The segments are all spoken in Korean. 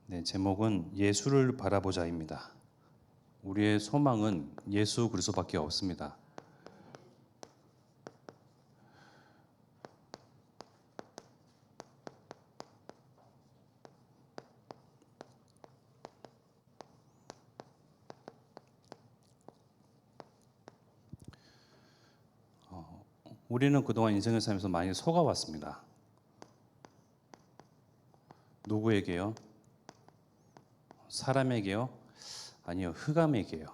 네, 제목은 예수를 바라보자입니다. 우리의 소망은 예수 그리스도밖에 없습니다. 우리는 그동안 인생을 살면서 많이 속아왔습니다. 누구에게요? 사람에게요? 아니요, 흑암에게요.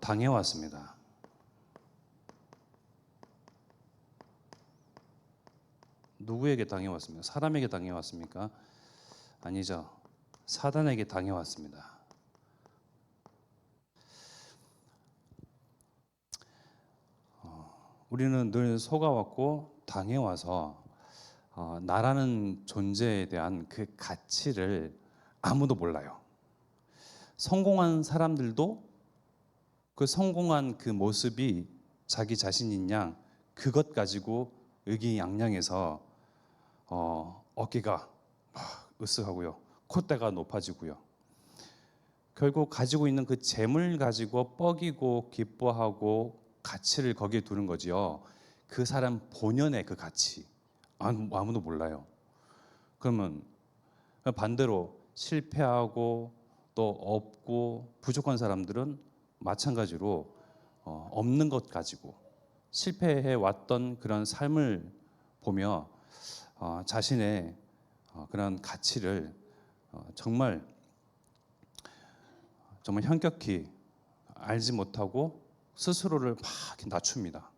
당해왔습니다. 누구에게 당해왔습니까? 사람에게 당해왔습니까? 아니죠. 사단에게 당해왔습니다. 우리는 늘 속아왔고 당해와서 나라는 존재에 대한 그 가치를 아무도 몰라요. 성공한 사람들도 그 성공한 그 모습이 자기 자신인 양 그것 가지고 의기양양해서 어깨가 막 으쓱하고요, 콧대가 높아지고요. 결국 가지고 있는 그 재물 가지고 뻐기고 기뻐하고 가치를 거기에 두는 거지요. 그 사람 본연의 그 가치 아무도 몰라요. 그러면 반대로 실패하고 또 없고 부족한 사람들은 마찬가지로 없는 것 가지고 실패해 왔던 그런 삶을 보며 자신의 그런 가치를 정말 현격히 알지 못하고 스스로를 막 이렇게 낮춥니다.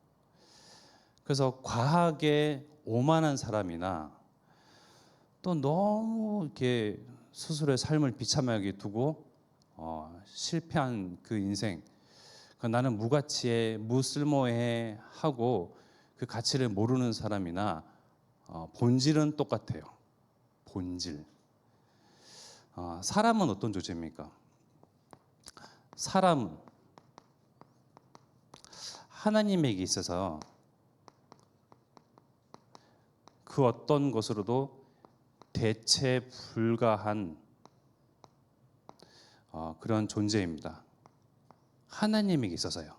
그래서 과하게 오만한 사람이나 또 너무 이렇게 스스로의 삶을 비참하게 두고 실패한 그 인생, 나는 무가치해, 무쓸모해 하고 그 가치를 모르는 사람이나 본질은 똑같아요. 본질. 사람은 어떤 존재입니까? 사람은 하나님에게 있어서 그 어떤 것으로도 대체 불가한 그런 존재입니다. 하나님에게 있어서요.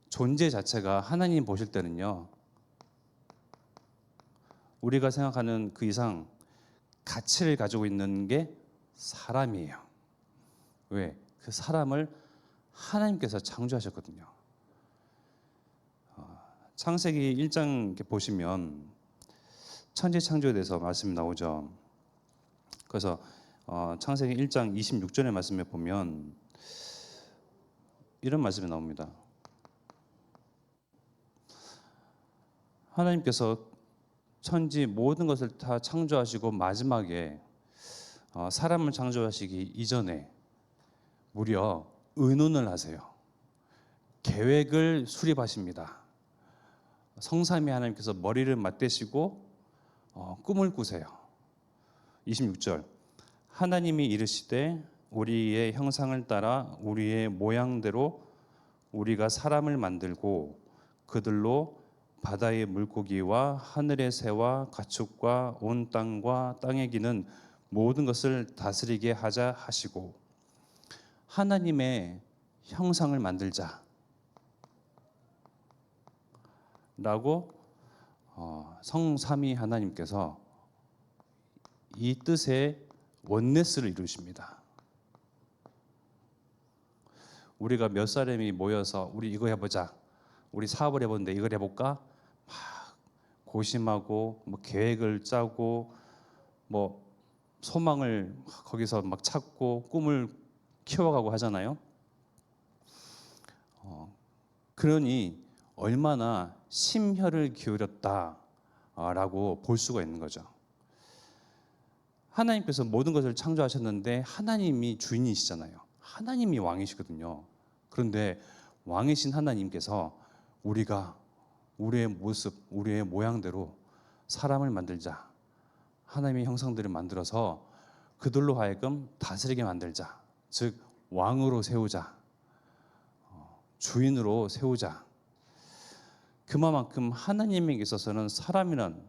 존재 자체가 하나님 보실 때는요, 우리가 생각하는 그 이상 가치를 가지고 있는 게 사람이에요. 왜? 그 사람을 하나님께서 창조하셨거든요. 창세기 1장 이렇게 보시면 천지 창조에 대해서 말씀이 나오죠. 그래서 창세기 1장 26절의 말씀에 보면 이런 말씀이 나옵니다. 하나님께서 천지 모든 것을 다 창조하시고 마지막에 사람을 창조하시기 이전에 무려 의논을 하세요. 계획을 수립하십니다. 성삼위 하나님께서 머리를 맞대시고 꿈을 꾸세요. 26절 하나님이 이르시되 우리의 형상을 따라 우리의 모양대로 우리가 사람을 만들고 그들로 바다의 물고기와 하늘의 새와 가축과 온 땅과 땅에 기는 모든 것을 다스리게 하자 하시고, 하나님의 형상을 만들자 라고 성삼위 하나님께서 이 뜻의 원네스를 이루십니다. 우리가 몇 사람이 모여서 우리 이거 해보자, 우리 사업을 해보는데 이걸 해볼까? 막 고심하고 계획을 짜고 소망을 거기서 막 찾고 꿈을 키워가고 하잖아요. 그러니 얼마나 심혈을 기울였다라고 볼 수가 있는 거죠. 하나님께서 모든 것을 창조하셨는데 하나님이 주인이시잖아요. 하나님이 왕이시거든요. 그런데 왕이신 하나님께서 우리가 우리의 모습, 우리의 모양대로 사람을 만들자, 하나님의 형상들을 만들어서 그들로 하여금 다스리게 만들자, 즉 왕으로 세우자, 주인으로 세우자. 그만큼 하나님에게 있어서는 사람이란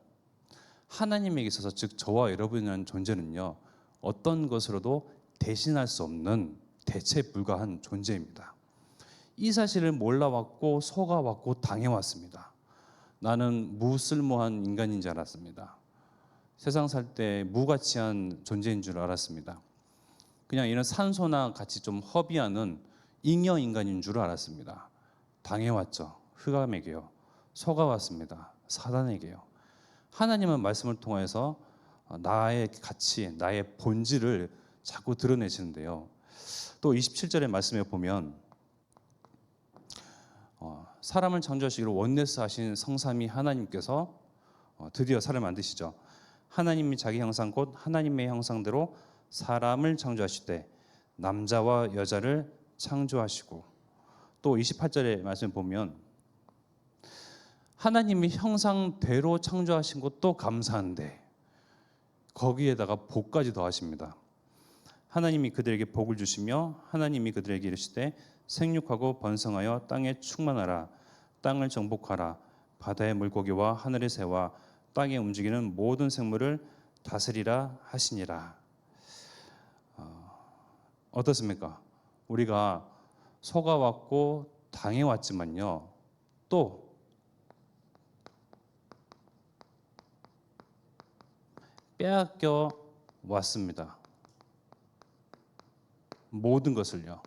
하나님에게 있어서 즉 저와 여러분이라는 존재는요 어떤 것으로도 대신할 수 없는 대체 불가한 존재입니다. 이 사실을 몰라왔고 속아왔고 당해왔습니다. 나는 무쓸모한 인간인 줄 알았습니다. 세상 살 때 무가치한 존재인 줄 알았습니다. 그냥 이런 산소나 같이 좀 허비하는 잉여 인간인 줄 알았습니다. 당해왔죠. 흑암에게요. 속아왔습니다. 사단에게요. 하나님은 말씀을 통해서 나의 가치, 나의 본질을 자꾸 드러내시는데요. 또 27절의 말씀에 보면 사람을 창조하시기로 원네스 하신 성삼위 하나님께서 드디어 사람을 만드시죠. 하나님이 자기 형상 곧 하나님의 형상대로 사람을 창조하시되 남자와 여자를 창조하시고 또 28절의 말씀 보면 하나님이 형상대로 창조하신 것도 감사한데 거기에다가 복까지 더하십니다. 하나님이 그들에게 복을 주시며 하나님이 그들에게 이르시되 생육하고 번성하여 땅에 충만하라 땅을 정복하라 바다의 물고기와 하늘의 새와 땅에 움직이는 모든 생물을 다스리라 하시니라. 어떻습니까? 우리가 속아왔고 당해왔지만요 또 빼앗겨 왔습니다. 모든 것을요.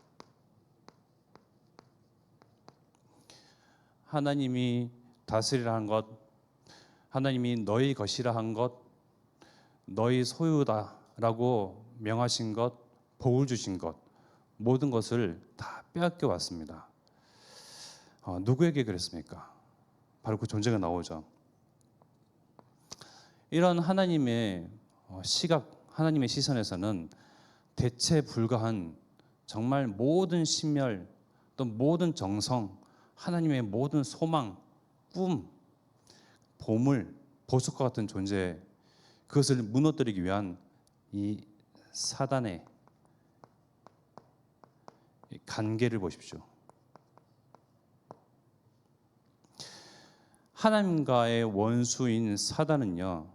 하나님이 다스리라 한 것, 하나님이 너희 것이라 한 것, 너희 소유다라고 명하신 것, 복을 주신 것, 모든 것을 다 빼앗겨 왔습니다. 누구에게 그랬습니까? 바로 그 존재가 나오죠. 이런 하나님의 시각, 하나님의 시선에서는 대체 불가한 정말 모든 신멸, 또 모든 정성, 하나님의 모든 소망, 꿈, 보물, 보석과 같은 존재, 그것을 무너뜨리기 위한 이 사단의 간계를 보십시오. 하나님과의 원수인 사단은요,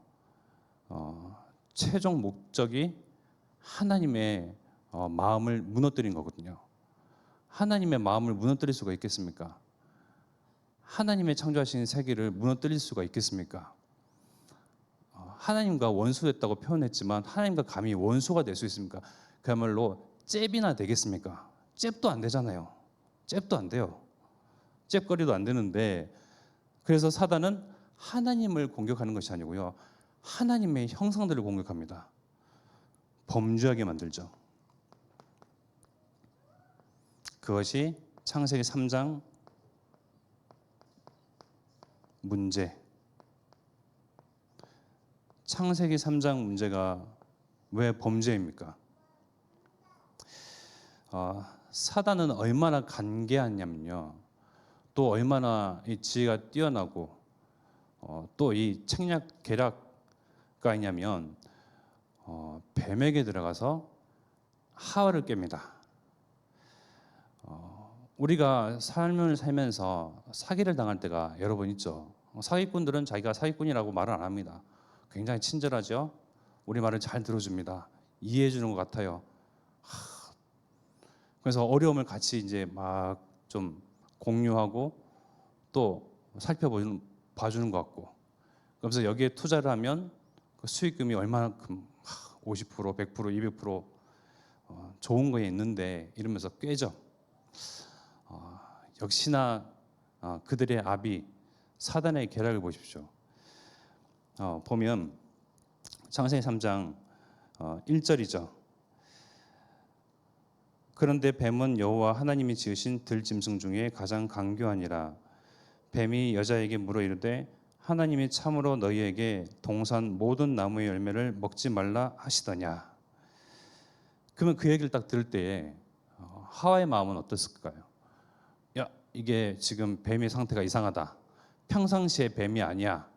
최종 목적이 하나님의 마음을 무너뜨린 거거든요. 하나님의 마음을 무너뜨릴 수가 있겠습니까? 하나님의 창조하신 세계를 무너뜨릴 수가 있겠습니까? 하나님과 원수됐다고 표현했지만 하나님과 감히 원수가 될 수 있습니까? 그야말로 잽이나 되겠습니까? 잽도 안 되잖아요. 잽도 안 돼요. 잽거리도 안 되는데 그래서 사단은 하나님을 공격하는 것이 아니고요. 하나님의 형상들을 공격합니다. 범죄하게 만들죠. 그것이 창세기 3장 문제. 창세기 3장 문제가 왜 범죄입니까? 사단은 얼마나 간계하냐면요. 또 얼마나 이 지혜가 뛰어나고 또 이 책략 계략가 있냐면 뱀에게 들어가서 하와를 깹니다. 우리가 삶을 살면서 사기를 당할 때가 여러 번 있죠. 사기꾼들은 자기가 사기꾼이라고 말을 안 합니다. 굉장히 친절하죠. 우리 말을 잘 들어줍니다. 이해해 주는 것 같아요. 그래서 어려움을 같이 이제 막 좀 공유하고 또 봐주는 것 같고, 그래서 여기에 투자를 하면 그 수익금이 얼마만큼 50%, 100%, 200% 좋은 거에 있는데 이러면서 꿰죠. 역시나 그들의 압이 사단의 계략을 보십시오. 보면 창세기 3장 1절이죠. 그런데 뱀은 여호와 하나님이 지으신 들짐승 중에 가장 강교하니라. 뱀이 여자에게 물어 이르되 하나님이 참으로 너희에게 동산 모든 나무의 열매를 먹지 말라 하시더냐. 그러면 그 얘기를 딱 들을 때에 하와의 마음은 어땠을까요? 야, 이게 지금 뱀의 상태가 이상하다. 평상시에 뱀이 아니야.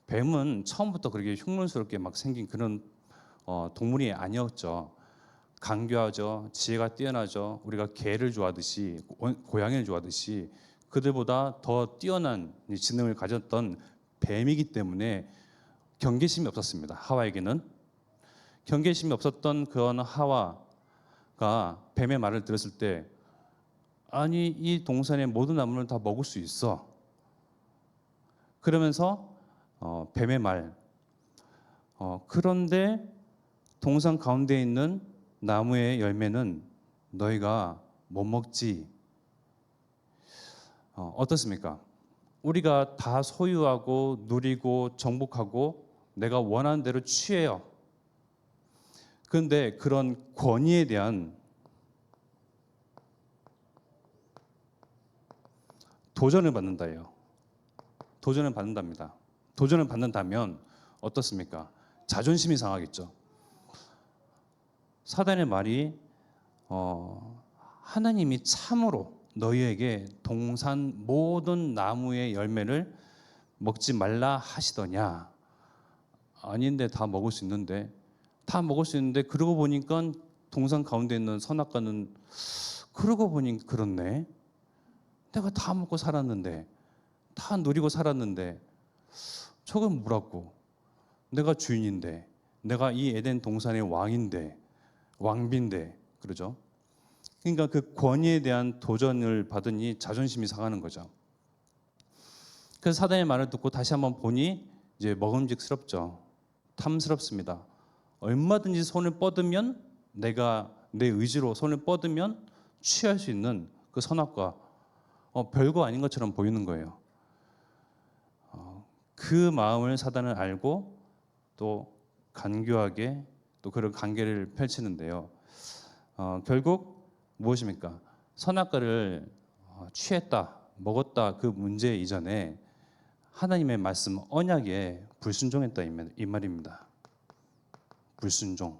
뱀은 처음부터 그렇게 흉물스럽게 막 생긴 그런 동물이 아니었죠. 강교하죠. 지혜가 뛰어나죠. 우리가 개를 좋아하듯이 고양이를 좋아하듯이 그들보다 더 뛰어난 이 지능을 가졌던 뱀이기 때문에 경계심이 없었습니다. 하와에게는 경계심이 없었던 그런 하와가 뱀의 말을 들었을 때 아니 이 동산의 모든 나무를 다 먹을 수 있어. 그러면서 뱀의 말 그런데 동산 가운데 있는 나무의 열매는 너희가 못 먹지. 어떻습니까? 우리가 다 소유하고 누리고 정복하고 내가 원하는 대로 취해요. 그런데 그런 권위에 대한 도전을 받는다예요. 도전을 받는답니다. 도전을 받는다면 어떻습니까? 자존심이 상하겠죠. 사단의 말이 하나님이 참으로 너희에게 동산 모든 나무의 열매를 먹지 말라 하시더냐? 아닌데 다 먹을 수 있는데 다 먹을 수 있는데 그러고 보니까 동산 가운데 있는 선악과는 그러고 보니 그렇네. 내가 다 먹고 살았는데 다 누리고 살았는데 저건 뭐라고? 내가 주인인데 내가 이 에덴 동산의 왕인데 왕비인데 그러죠. 그러니까 그 권위에 대한 도전을 받으니 자존심이 상하는 거죠. 그래서 사단의 말을 듣고 다시 한번 보니 이제 먹음직스럽죠. 탐스럽습니다. 얼마든지 손을 뻗으면 내가 내 의지로 손을 뻗으면 취할 수 있는 그 선악과 별거 아닌 것처럼 보이는 거예요. 그 마음을 사단은 알고 또 간교하게 또 그런 관계를 펼치는데요. 결국 무엇입니까? 선악과를 취했다, 먹었다 그 문제 이전에 하나님의 말씀 언약에 불순종했다 이 말입니다. 불순종.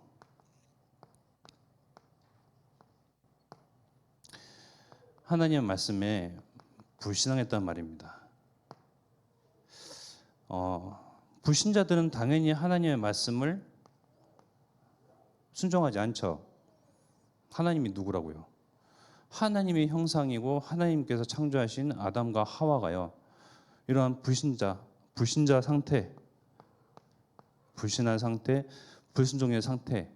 하나님의 말씀에 불신앙했단 말입니다. 불신자들은 당연히 하나님의 말씀을 순종하지 않죠. 하나님이 누구라고요? 하나님의 형상이고 하나님께서 창조하신 아담과 하와가요. 이러한 불신자 상태, 불신한 상태, 불순종의 상태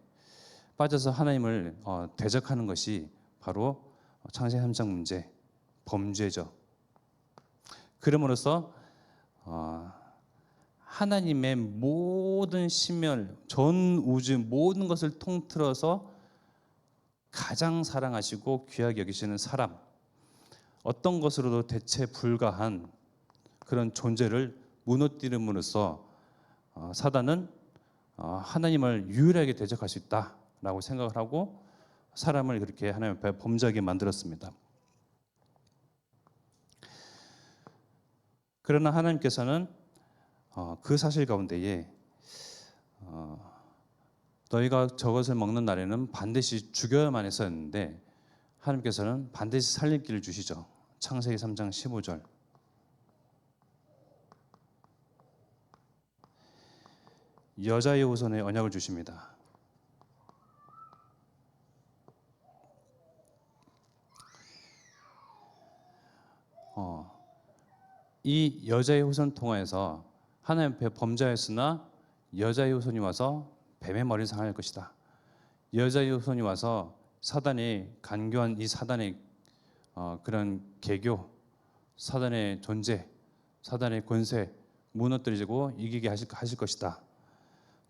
빠져서 하나님을 대적하는 것이 바로 창세기 3장 문제, 범죄죠. 그럼으로써 하나님의 모든 심열, 전 우주 모든 것을 통틀어서 가장 사랑하시고 귀하게 여기시는 사람, 어떤 것으로도 대체 불가한 그런 존재를 무너뜨림으로써 사단은 하나님을 유일하게 대적할 수 있다라고 생각을 하고 사람을 그렇게 하나님 앞에 범죄하게 만들었습니다. 그러나 하나님께서는 그 사실 가운데에 너희가 저것을 먹는 날에는 반드시 죽여야만 했었는데 하나님께서는 반드시 살릴 길을 주시죠. 창세기 3장 15절. 여자의 후손에 언약을 주십니다. 이 여자의 후손 통하여서 하나님 앞에 범죄하였으나 여자의 후손이 와서 뱀의 머리를 상할 것이다. 여자의 후손이 와서 사단이 간교한 이 사단의 그런 계교, 사단의 존재, 사단의 권세 무너뜨리고 이기게 하실 것이다.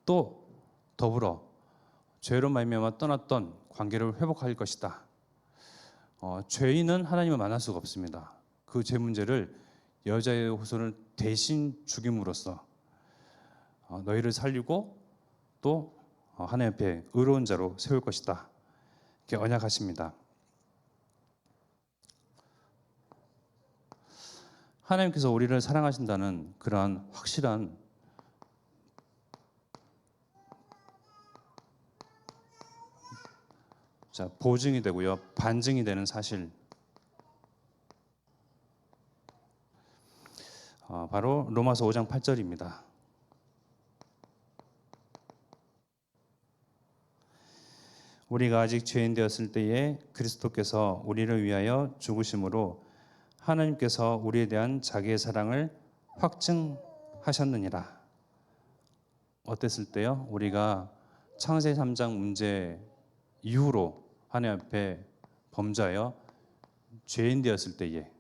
또 더불어 죄로 말미암아 떠났던 관계를 회복할 것이다. 죄인은 하나님을 만날 수가 없습니다. 그 죄 문제를 여자의 후손을 대신 죽임으로써 너희를 살리고 또 하나님 앞에 의로운 자로 세울 것이다. 이렇게 언약하십니다. 하나님께서 우리를 사랑하신다는 그러한 확실한 보증이 되고요. 반증이 되는 사실. 바로 로마서 5장 8절입니다. 우리가 아직 죄인 되었을 때에 그리스도께서 우리를 위하여 죽으심으로 하나님께서 우리에 대한 자기의 사랑을 확증하셨느니라. 어땠을 때요? 우리가 창세기 3장 문제 이후로 하나님 앞에 범죄하여 죄인 되었을 때에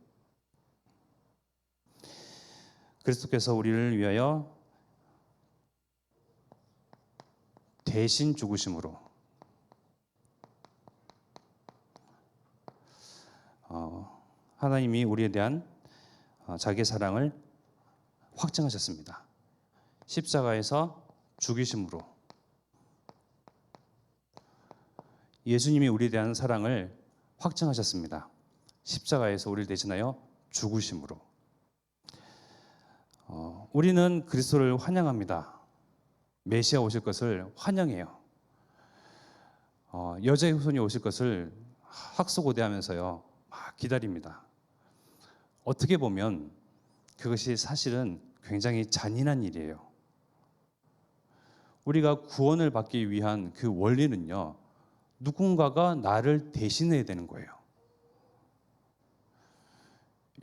그리스도께서 우리를 위하여 대신 죽으심으로 하나님이 우리에 대한 자기의 사랑을 확증하셨습니다. 십자가에서 죽이심으로 예수님이 우리에 대한 사랑을 확증하셨습니다. 십자가에서 우리를 대신하여 죽으심으로 우리는 그리스도를 환영합니다. 메시아 오실 것을 환영해요. 여자의 후손이 오실 것을 학수고대하면서요 막 기다립니다. 어떻게 보면 그것이 사실은 굉장히 잔인한 일이에요. 우리가 구원을 받기 위한 그 원리는요, 누군가가 나를 대신해야 되는 거예요.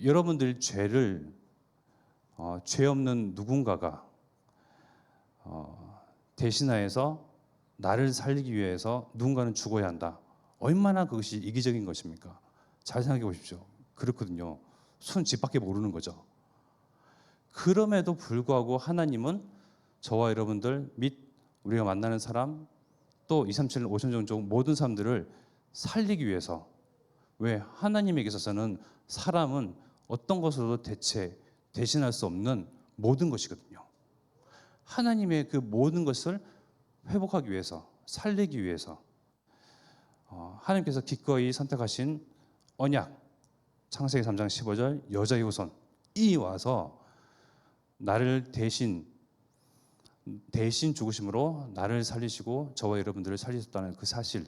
여러분들 죄를 죄 없는 누군가가 대신하여서 나를 살리기 위해서 누군가는 죽어야 한다. 얼마나 그것이 이기적인 것입니까? 잘 생각해 보십시오. 그렇거든요. 손 집밖에 모르는 거죠. 그럼에도 불구하고 하나님은 저와 여러분들 및 우리가 만나는 사람 또 237, 5천 종족 모든 사람들을 살리기 위해서 왜 하나님에게 있어서는 사람은 어떤 것으로도 대신할 수 없는 모든 것이거든요. 하나님의 그 모든 것을 회복하기 위해서 살리기 위해서 하나님께서 기꺼이 선택하신 언약 창세기 3장 15절 여자의 후손이 와서 나를 대신 죽으심으로 나를 살리시고 저와 여러분들을 살리셨다는 그 사실,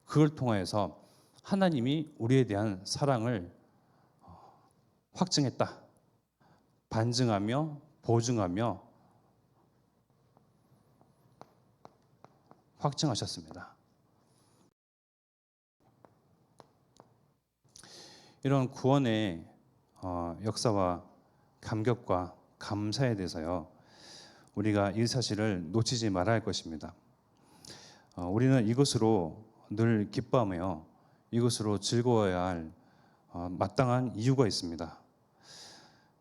그걸 통하여서 하나님이 우리에 대한 사랑을 확증했다, 반증하며 보증하며 확증하셨습니다. 이런 구원의 역사와 감격과 감사에 대해서요, 우리가 이 사실을 놓치지 말아야 할 것입니다. 우리는 이것으로 늘 기뻐하며 이것으로 즐거워야 할 마땅한 이유가 있습니다.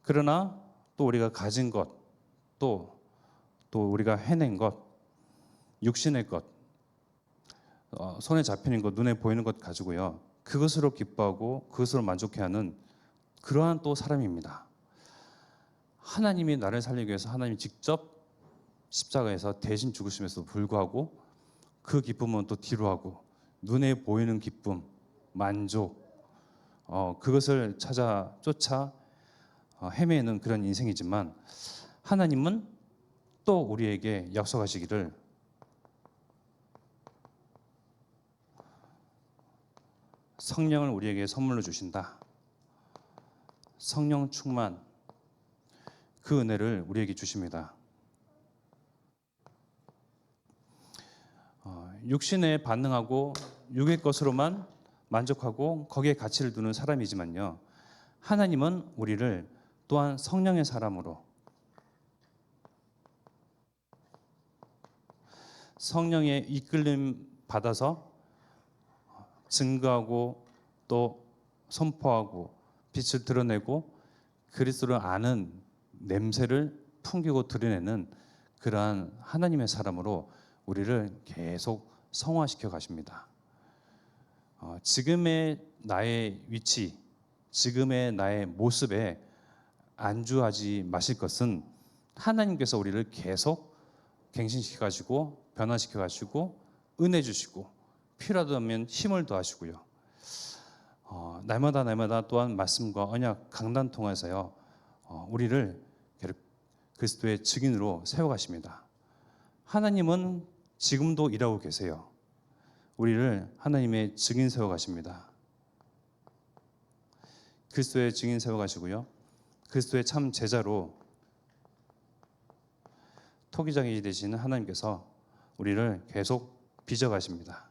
그러나 또 우리가 가진 것, 또 우리가 해낸 것, 육신의 것, 손에 잡히는 것, 눈에 보이는 것 가지고요, 그것으로 기뻐하고 그것으로 만족해하는 그러한 또 사람입니다. 하나님이 나를 살리기 위해서 하나님이 직접 십자가에서 대신 죽으심에도 불구하고 그 기쁨은 또 뒤로하고 눈에 보이는 기쁨, 만족, 그것을 쫓아 헤매는 그런 인생이지만 하나님은 또 우리에게 약속하시기를 성령을 우리에게 선물로 주신다. 성령 충만, 그 은혜를 우리에게 주십니다. 육신에 반응하고 육의 것으로만 만족하고 거기에 가치를 두는 사람이지만요, 하나님은 우리를 또한 성령의 사람으로, 성령의 이끌림 받아서 증거하고 또 선포하고 빛을 드러내고 그리스도를 아는 냄새를 풍기고 드러내는 그러한 하나님의 사람으로 우리를 계속 성화시켜 가십니다. 지금의 나의 위치, 지금의 나의 모습에 안주하지 마실 것은 하나님께서 우리를 계속 갱신시켜 가지고 변화시켜 가지고 은혜 주시고 필요하다면 힘을 더하시고요. 날마다 또한 말씀과 언약 강단 통해서요, 우리를 그리스도의 증인으로 세워가십니다. 하나님은 지금도 일하고 계세요. 우리를 하나님의 증인 세워가십니다. 그리스도의 증인 세워가시고요, 그리스도의 참 제자로 토기장이 되시는 하나님께서 우리를 계속 빚어가십니다.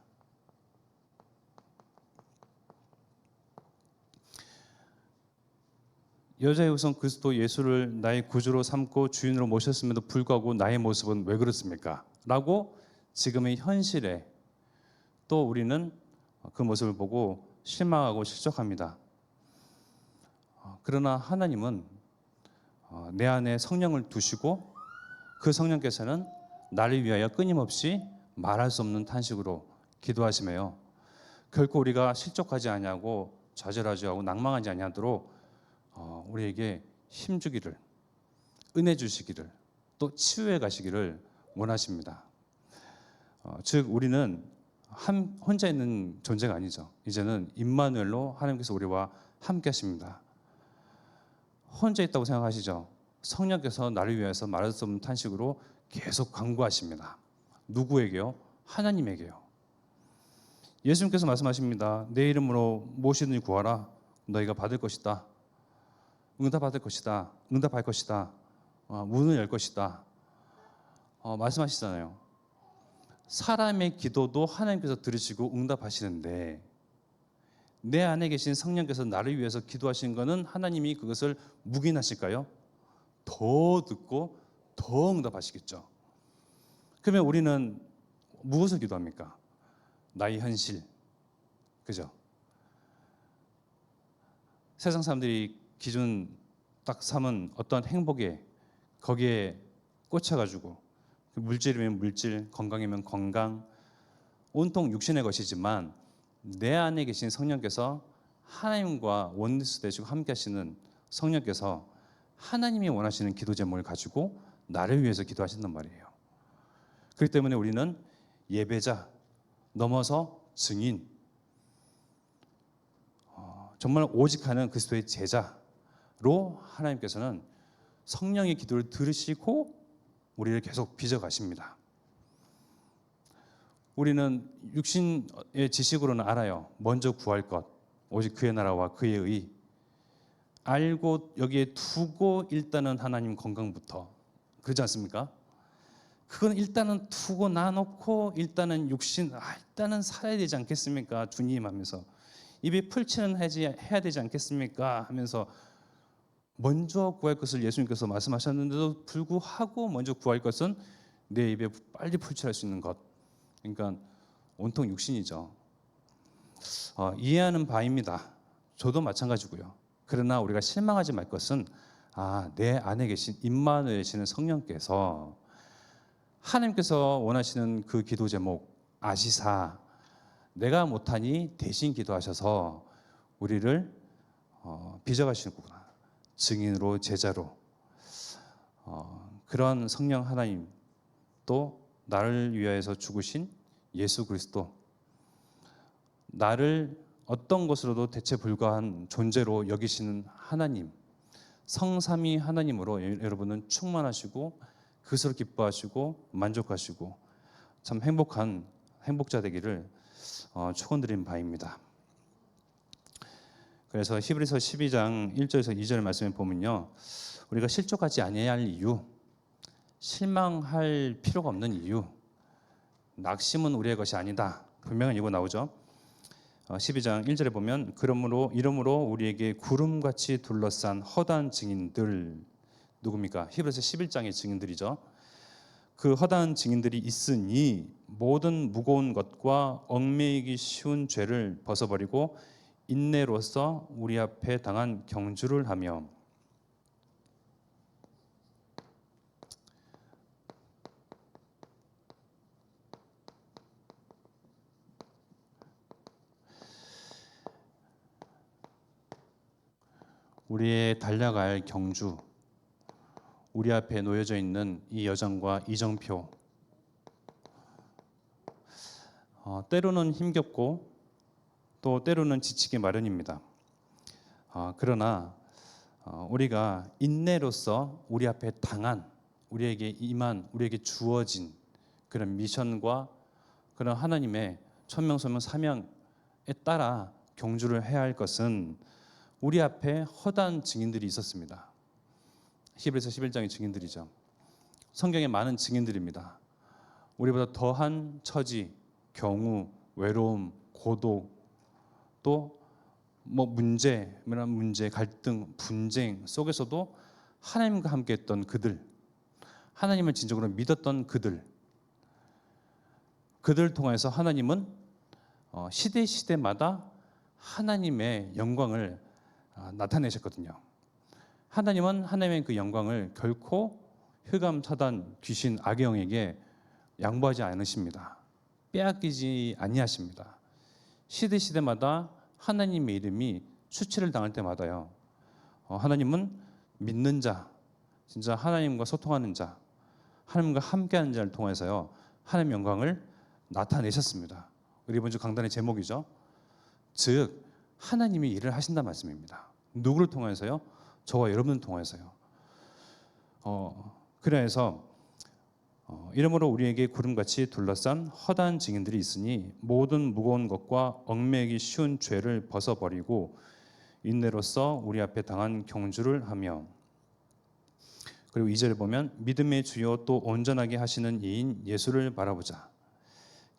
여자의 우선 그리스도 예수를 나의 구주로 삼고 주인으로 모셨음에도 불구하고 나의 모습은 왜 그렇습니까? 라고 지금의 현실에 또 우리는 그 모습을 보고 실망하고 실족합니다. 그러나 하나님은 내 안에 성령을 두시고 그 성령께서는 나를 위하여 끊임없이 말할 수 없는 탄식으로 기도하시며요. 결코 우리가 실족하지 아니하고 좌절하지 않고 낭망하지 아니하도록 우리에게 힘 주기를, 은혜 주시기를, 또 치유해 가시기를 원하십니다. 즉 우리는 혼자 있는 존재가 아니죠. 이제는 임마누엘로 하나님께서 우리와 함께 하십니다. 혼자 있다고 생각하시죠? 성령께서 나를 위해서 말할 수 없는 탄식으로 계속 간구하십니다. 누구에게요? 하나님에게요. 예수님께서 말씀하십니다. 내 이름으로 무엇이든지 구하라. 너희가 받을 것이다. 응답받을 것이다. 응답할 것이다. 문을 열 것이다. 말씀하시잖아요. 사람의 기도도 하나님께서 들으시고 응답하시는데 내 안에 계신 성령께서 나를 위해서 기도하신 것은 하나님이 그것을 묵인하실까요? 더 듣고 더 응답하시겠죠. 그러면 우리는 무엇을 기도합니까? 나의 현실, 그죠? 세상 사람들이 기준 딱 삼은 어떤 행복에 거기에 꽂혀가지고 물질이면 물질, 건강이면 건강, 온통 육신의 것이지만 내 안에 계신 성령께서 하나님과 원리스 되시고 함께 하시는 성령께서 하나님이 원하시는 기도 제목을 가지고 나를 위해서 기도하신단 말이에요. 그렇기 때문에 우리는 예배자 넘어서 증인, 정말 오직 하는 그리스도의 제자로 하나님께서는 성령의 기도를 들으시고 우리를 계속 빚어가십니다. 우리는 육신의 지식으로는 알아요. 먼저 구할 것, 오직 그의 나라와 그의 의. 알고 여기에 두고 일단은 하나님 건강부터. 그렇지 않습니까? 그건 일단은 두고 놔놓고 일단은 육신, 일단은 살아야 되지 않겠습니까? 주님 하면서. 입에 풀칠은 해야 되지 않겠습니까? 하면서 먼저 구할 것을 예수님께서 말씀하셨는데도 불구하고 먼저 구할 것은 내 입에 빨리 풀칠할 수 있는 것. 그러니까 온통 육신이죠. 이해하는 바입니다. 저도 마찬가지고요. 그러나 우리가 실망하지 말 것은 내 안에 계신 임마누엘이시는 성령께서 하나님께서 원하시는 그 기도 제목 아시사 내가 못하니 대신 기도하셔서 우리를 빚어가시는구나. 증인으로 제자로 그런 성령 하나님 또 나를 위하여서 죽으신 예수 그리스도 나를 어떤 것으로도 대체 불가한 존재로 여기시는 하나님 성삼위 하나님으로 여러분은 충만하시고 그것으로 기뻐하시고 만족하시고 참 행복한 행복자 되기를 축원드리는 바입니다. 그래서 히브리서 12장 1절에서 2절 말씀에 보면요. 우리가 실족하지 아니할 이유, 실망할 필요가 없는 이유, 낙심은 우리의 것이 아니다. 분명히 이거 나오죠. 12장 1절에 보면 이러므로 우리에게 구름같이 둘러싼 허다한 증인들 누굽니까? 히브리서 11장의 증인들이죠. 그 허다한 증인들이 있으니 모든 무거운 것과 얽매이기 쉬운 죄를 벗어버리고 인내로서 우리 앞에 당한 경주를 하며 우리의 달려갈 경주 우리 앞에 놓여져 있는 이 여정과 이정표 때로는 힘겹고 또 때로는 지치기 마련입니다. 그러나 우리가 인내로서 우리 앞에 당한 우리에게 임한 우리에게 주어진 그런 미션과 그런 하나님의 천명소명 사명에 따라 경주를 해야 할 것은 우리 앞에 허다한 증인들이 있었습니다. 히브리서 11장의 증인들이죠. 성경에 많은 증인들입니다. 우리보다 더한 처지, 경우, 외로움, 고독 또 문제, 갈등, 분쟁 속에서도 하나님과 함께했던 그들, 하나님을 진정으로 믿었던 그들 통해서 하나님은 시대마다 하나님의 영광을 나타내셨거든요. 하나님은 하나님의 그 영광을 결코 흑암, 사단, 귀신, 악의 영에게 양보하지 않으십니다. 빼앗기지 아니하십니다. 시대마다 하나님의 이름이 수치를 당할 때마다요, 하나님은 믿는 자, 진짜 하나님과 소통하는 자, 하나님과 함께하는 자를 통해서요, 하나님의 영광을 나타내셨습니다. 우리 이번 주 강단의 제목이죠. 즉 하나님이 일을 하신다는 말씀입니다. 누구를 통해서요? 저와 여러분을 통해서요. 그래서 이러므로 우리에게 구름같이 둘러싼 허다한 증인들이 있으니 모든 무거운 것과 얽매이기 쉬운 죄를 벗어버리고 인내로써 우리 앞에 당한 경주를 하며, 그리고 2절에 보면 믿음의 주요 또 온전하게 하시는 이인 예수를 바라보자.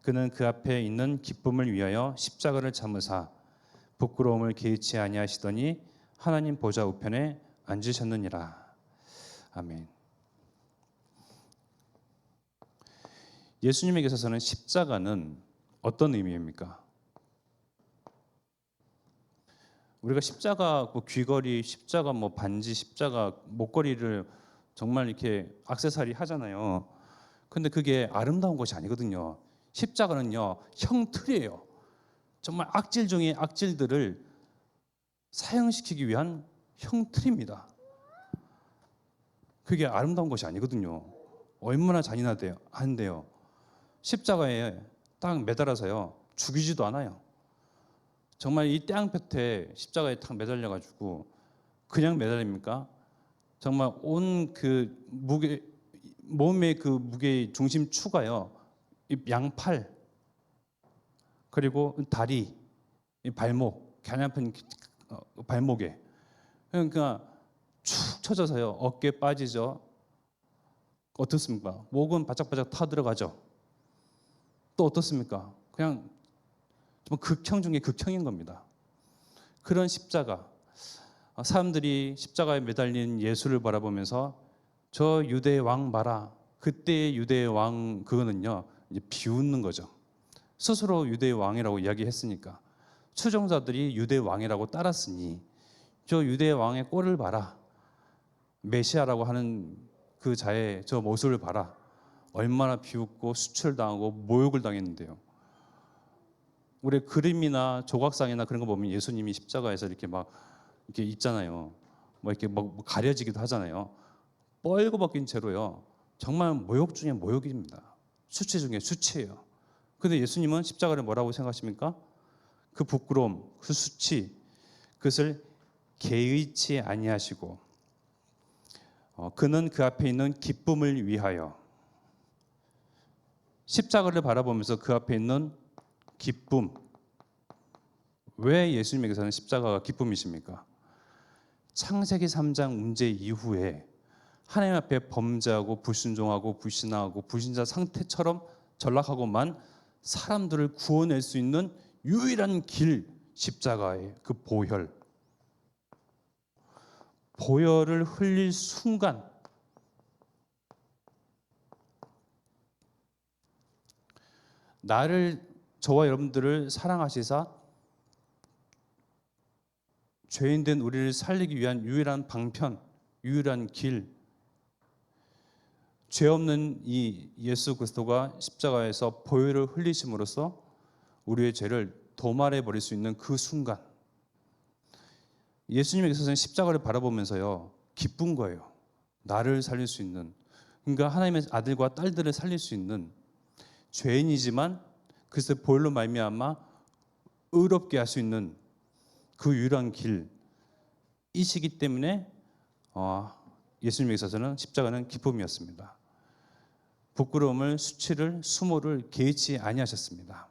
그는 그 앞에 있는 기쁨을 위하여 십자가를 참으사 부끄러움을 개의치 아니하시더니 하나님 보좌 우편에 앉으셨느니라. 아멘. 예수님에게서는 십자가는 어떤 의미입니까? 우리가 십자가 귀걸이, 십자가 반지, 십자가 목걸이를 정말 이렇게 액세서리 하잖아요. 근데 그게 아름다운 것이 아니거든요. 십자가는요, 형틀이에요. 정말 악질 중에 악질들을 사형시키기 위한 형틀입니다. 그게 아름다운 것이 아니거든요. 얼마나 잔인한데요. 십자가에 딱 매달아서요, 죽이지도 않아요. 정말 이 땅볕에 십자가에 딱 매달려가지고 그냥 매달립니까? 정말 온 그 무게, 몸의 그 무게의 중심 추가요, 이 양팔, 그리고 다리, 이 발목, 겨냥편 발목에, 그러니까 축 처져서요, 어깨 빠지죠. 어떻습니까? 목은 바짝바짝 타 들어가죠. 또 어떻습니까? 그냥 극형 중에 극형인 겁니다. 그런 십자가, 사람들이 십자가에 매달린 예수를 바라보면서 저 유대의 왕 봐라. 그때의 유대의 왕, 그거는요, 이제 비웃는 거죠. 스스로 유대의 왕이라고 이야기했으니까, 추종자들이 유대의 왕이라고 따랐으니 저 유대의 왕의 꼴을 봐라. 메시아라고 하는 그 자의 저 모습을 봐라. 얼마나 비웃고 수치를 당하고 모욕을 당했는데요. 우리 그림이나 조각상이나 그런 거 보면 예수님이 십자가에서 이렇게 이렇게 있잖아요. 이렇게 가려지기도 하잖아요. 뻘거벗긴 채로요. 정말 모욕 중에 모욕입니다. 수치 중에 수치예요. 근데 예수님은 십자가를 뭐라고 생각하십니까? 그 부끄러움, 그 수치, 그것을 개의치 아니하시고, 그는 그 앞에 있는 기쁨을 위하여, 십자가를 바라보면서 그 앞에 있는 기쁨. 왜 예수님에게서는 십자가가 기쁨이십니까? 창세기 3장 문제 이후에 하나님 앞에 범죄하고 불순종하고 불신하고 불신자 상태처럼 전락하고만 사람들을 구원할 수 있는 유일한 길, 십자가의 그 보혈을 흘릴 순간, 저와 여러분들을 사랑하시사 죄인된 우리를 살리기 위한 유일한 방편, 유일한 길, 죄 없는 이 예수 그리스도가 십자가에서 보혈을 흘리심으로써 우리의 죄를 도말해 버릴 수 있는 그 순간, 예수님에게서는 십자가를 바라보면서요, 기쁜 거예요. 나를 살릴 수 있는, 그러니까 하나님의 아들과 딸들을 살릴 수 있는, 죄인이지만 그래서 보혈로 말미암아 의롭게 할 수 있는 그 유일한 길이시기 때문에 예수님에 있어서는 십자가는 기쁨이었습니다. 부끄러움을, 수치를, 수모를 개의치 아니하셨습니다.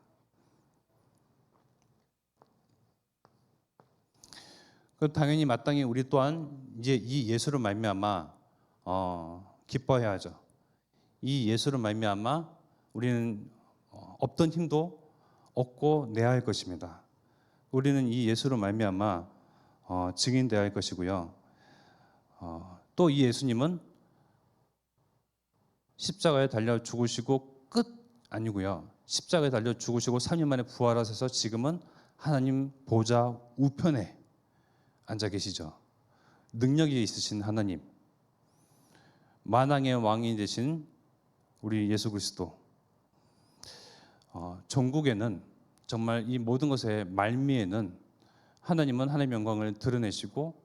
당연히 마땅히 우리 또한 이제 이 예수로 말미암아 기뻐해야죠. 이 예수로 말미암아 우리는 없던 힘도 얻고 내야 할 것입니다. 우리는 이 예수로 말미암아 증인되어야 할 것이고요. 또 이 예수님은 십자가에 달려 죽으시고 끝 아니고요. 십자가에 달려 죽으시고 3일 만에 부활하셔서 지금은 하나님 보좌 우편에 앉아 계시죠. 능력이 있으신 하나님, 만왕의 왕이 되신 우리 예수 그리스도. 전국에는 정말 이 모든 것의 말미에는 하나님은 하나님의 영광을 드러내시고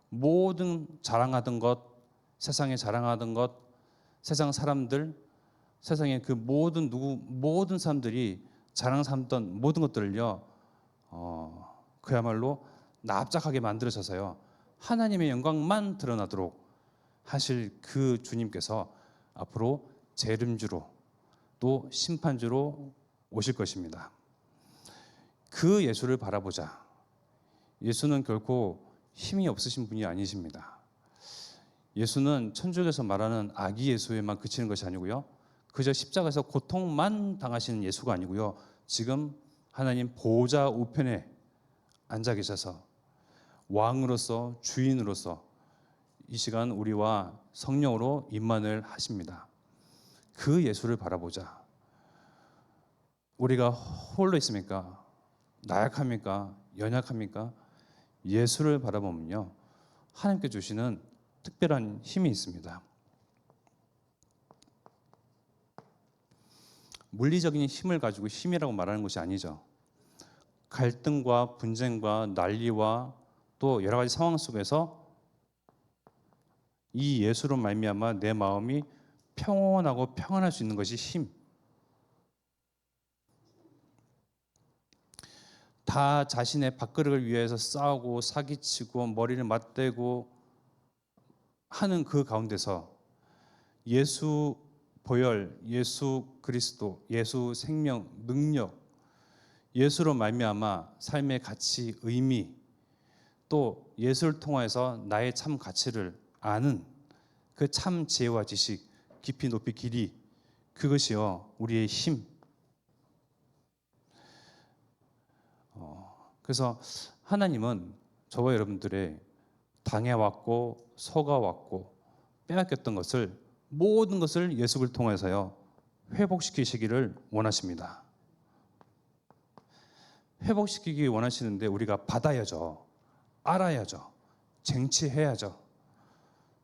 모든 자랑하던 것, 세상에 자랑하던 것, 세상 사람들, 세상의 그 모든 사람들이 자랑 삼던 모든 것들을요, 그야말로 납작하게 만들어져서요, 하나님의 영광만 드러나도록 하실 그 주님께서 앞으로 재림주로 또 심판주로 오실 것입니다. 그 예수를 바라보자. 예수는 결코 힘이 없으신 분이 아니십니다. 예수는 천주교에서 말하는 아기 예수에만 그치는 것이 아니고요, 그저 십자가에서 고통만 당하시는 예수가 아니고요, 지금 하나님 보좌 우편에 앉아 계셔서 왕으로서 주인으로서 이 시간 우리와 성령으로 임만을 하십니다. 그 예수를 바라보자. 우리가 홀로 있습니까? 나약합니까? 연약합니까? 예수를 바라보면요, 하나님께 주시는 특별한 힘이 있습니다. 물리적인 힘을 가지고 힘이라고 말하는 것이 아니죠. 갈등과 분쟁과 난리와 또 여러 가지 상황 속에서 이 예수로 말미암아 내 마음이 평온하고 평안할 수 있는 것이 힘. 다 자신의 밥그릇을 위해서 싸우고 사기치고 머리를 맞대고 하는 그 가운데서 예수 보혈, 예수 그리스도, 예수 생명, 능력, 예수로 말미암아 삶의 가치, 의미, 또 예수를 통해서 나의 참 가치를 아는 그 참 지혜와 지식, 깊이 높이 길이, 그것이요 우리의 힘. 그래서 하나님은 저와 여러분들의 당해왔고 속아왔고 빼앗겼던 것을, 모든 것을 예수를 통해서요 회복시키시기를 원하십니다. 회복시키기 원하시는데 우리가 받아야죠. 알아야죠. 쟁취해야죠.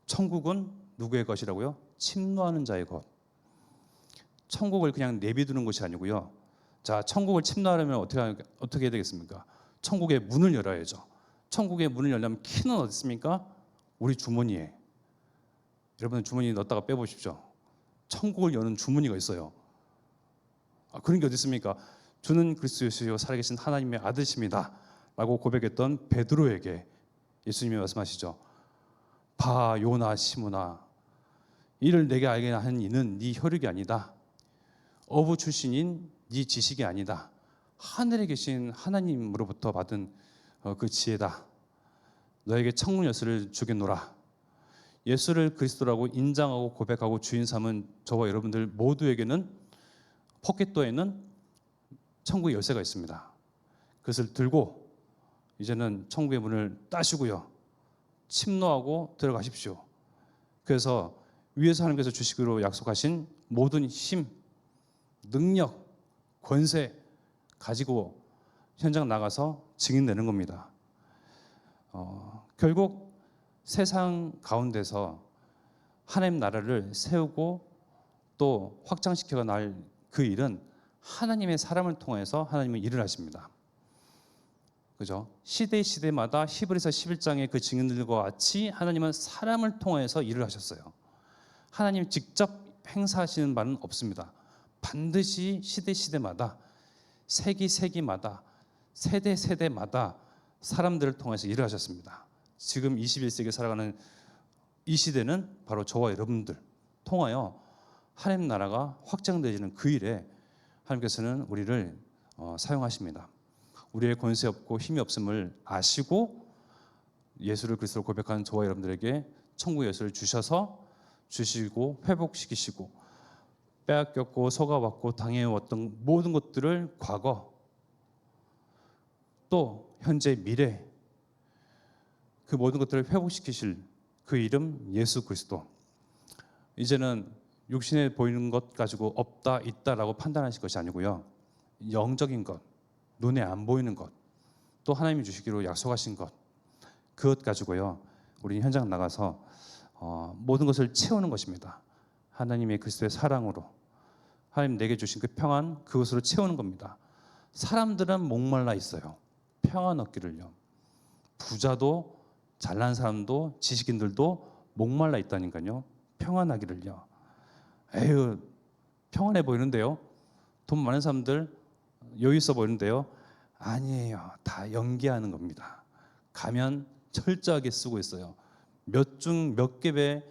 천국은 누구의 것이라고요? 침노하는 자의 것. 천국을 그냥 내비두는 것이 아니고요. 자, 천국을 침노하려면 어떻게 해야 되겠습니까? 천국의 문을 열어야죠. 천국의 문을 열려면 키는 어디 있습니까? 우리 주머니에. 여러분 주머니에 넣었다가 빼보십시오. 천국을 여는 주머니가 있어요. 그런 게 어디 있습니까? 주는 그리스도시요 살아계신 하나님의 아들이십니다 라고 고백했던 베드로에게 예수님이 말씀하시죠. 바 요나 시므나, 이를 내게 알게 한 이는 네 혈육이 아니다. 어부 출신인 네 지식이 아니다. 하늘에 계신 하나님으로부터 받은 그 지혜다. 너에게 천국 열쇠를 주겠노라. 예수를 그리스도라고 인정하고 고백하고 주인 삼은 저와 여러분들 모두에게는 포켓도에는 천국의 열쇠가 있습니다. 그것을 들고 이제는 천국의 문을 따시고요, 침노하고 들어가십시오. 그래서 위에서 하나님께서 주시기로 약속하신 모든 힘, 능력, 권세 가지고 현장 나가서 증인되는 겁니다. 결국 세상 가운데서 하나님 나라를 세우고 또 확장시켜 날 그 일은 하나님의 사람을 통해서 하나님은 일을 하십니다. 그죠? 시대마다 히브리서 11장의 그 증인들과 같이 하나님은 사람을 통해서 일을 하셨어요. 하나님 직접 행사하시는 바는 없습니다. 반드시 시대마다, 세기마다, 세대마다 사람들을 통해서 일을 하셨습니다. 지금 21세기에 살아가는 이 시대는 바로 저와 여러분들 통하여 하나님 나라가 확장되어지는 그 일에 하나님께서는 우리를 사용하십니다. 우리의 권세 없고 힘이 없음을 아시고 예수를 그리스도로 고백하는 저와 여러분들에게 천국의 열쇠를 주시고 회복시키시고 빼앗겼고 속아왔고 당해왔던 모든 것들을 과거, 또 현재, 미래 그 모든 것들을 회복시키실 그 이름 예수 그리스도. 이제는 육신에 보이는 것 가지고 없다 있다라고 판단하실 것이 아니고요, 영적인 것, 눈에 안 보이는 것, 또 하나님이 주시기로 약속하신 것, 그것 가지고요 우리 현장 나가서 모든 것을 채우는 것입니다. 하나님의 그리스도의 사랑으로 하나님 내게 주신 그 평안, 그것으로 채우는 겁니다. 사람들은 목말라 있어요. 평안 얻기를요. 부자도 잘난 사람도 지식인들도 목말라 있다니까요. 평안하기를요. 에휴, 평안해 보이는데요. 돈 많은 사람들 여유 있어 보이는데요. 아니에요. 다 연기하는 겁니다. 가면 철저하게 쓰고 있어요. 몇 겹의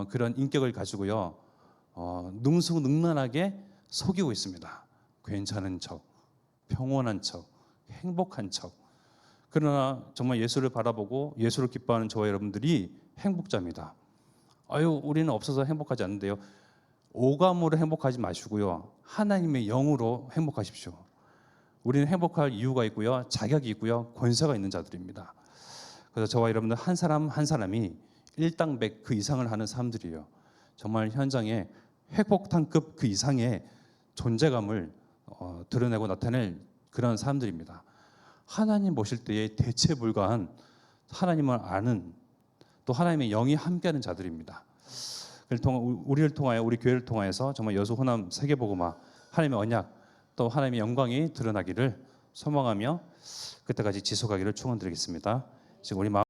그런 인격을 가지고요, 능수능란하게 속이고 있습니다. 괜찮은 척, 평온한 척, 행복한 척. 그러나 정말 예수를 바라보고 예수를 기뻐하는 저와 여러분들이 행복자입니다. 아유, 우리는 없어서 행복하지 않는데요. 오감으로 행복하지 마시고요, 하나님의 영으로 행복하십시오. 우리는 행복할 이유가 있고요, 자격이 있고요, 권세가 있는 자들입니다. 그래서 저와 여러분들 한 사람 한 사람이 일당백 그 이상을 하는 사람들이에요. 정말 현장에 핵폭탄급 그 이상의 존재감을 드러내고 나타낼 그런 사람들입니다. 하나님 보실 때에 대체 불가한, 하나님을 아는, 또 하나님의 영이 함께하는 자들입니다. 우리를 통하여, 우리 교회를 통하여서 정말 여수 호남 세계복음화, 하나님의 언약, 또 하나님의 영광이 드러나기를 소망하며 그때까지 지속하기를 축원드리겠습니다. 지금 우리 마음